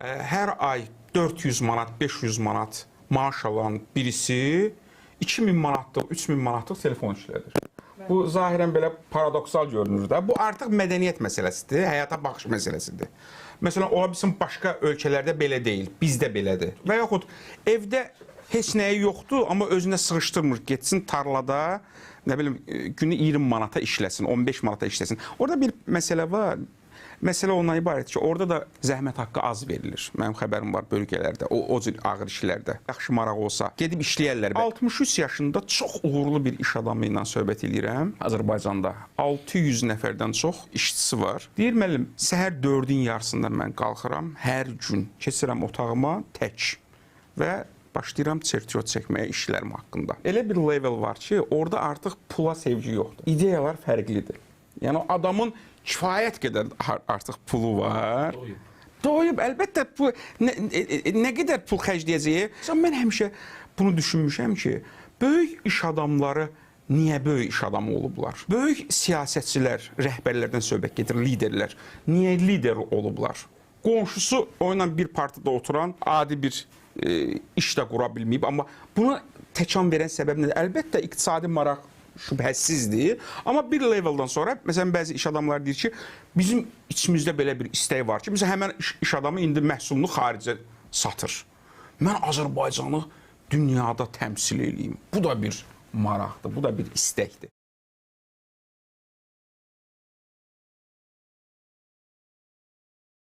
Hər ay 400 manat, 500 manat maaş alan birisi 2000 manatlıq, 3000 manatlıq telefon işlədir. Bu zahirən belə paradoksal görünür də. Bu artıq mədəniyyət məsələsidir, həyata baxış məsələsidir. Məsələn, ola bilsin başqa ölkələrdə belə deyil, bizdə belədir. Və yaxud evdə heç nəyi yoxdur, amma özünə sığışdırmır, getsin tarlada, nə bilim, günü 20 manata işləsin, 15 manata işləsin. Orada bir məsələ var. Məsələ ondan ibarət ki, orada da zəhmət haqqı az verilir. Mənim xəbərim var bölgələrdə, o cür ağır işlərdə. Yaxşı maraq olsa, gedib işləyərlər. 63 yaşında çox uğurlu bir iş adamı ilə söhbət edirəm. Azərbaycanda 600 nəfərdən çox işçisi var. Deyir, müəllim, səhər 4-ün yarısında mən qalxıram, hər gün keçirəm otağıma tək və başlayıram sertifikat çəkməyə işlərim haqqında. Elə bir level var ki, orada artıq pula sevgi yoxdur. İdeyalar fərqlidir. Yəni, adamın kifayət qədər artıq pulu var. Doyub, əlbəttə, nə qədər pul xərcləyəcəyi. Mən həmişə bunu düşünmüşəm ki, böyük iş adamları niyə böyük iş adamı olublar? Böyük siyasətçilər, rəhbərlərdən söhbət gedir, liderlər. Niyə lider olublar? Qonşusu onunla bir partida oturan adi bir iş də qura bilməyib. Amma buna təkan verən səbəb nədir? Əlbəttə, iqtisadi maraq şübhəsizdir. Amma bir leveldan sonra, məsələn, bəzi iş adamları deyir ki, bizim içimizdə belə bir istək var ki, məsələn, həmən iş adamı indi məhsulunu xaricə satır. Mən Azərbaycanı dünyada təmsil edeyim. Bu da bir maraqdır, bu da bir istəkdir.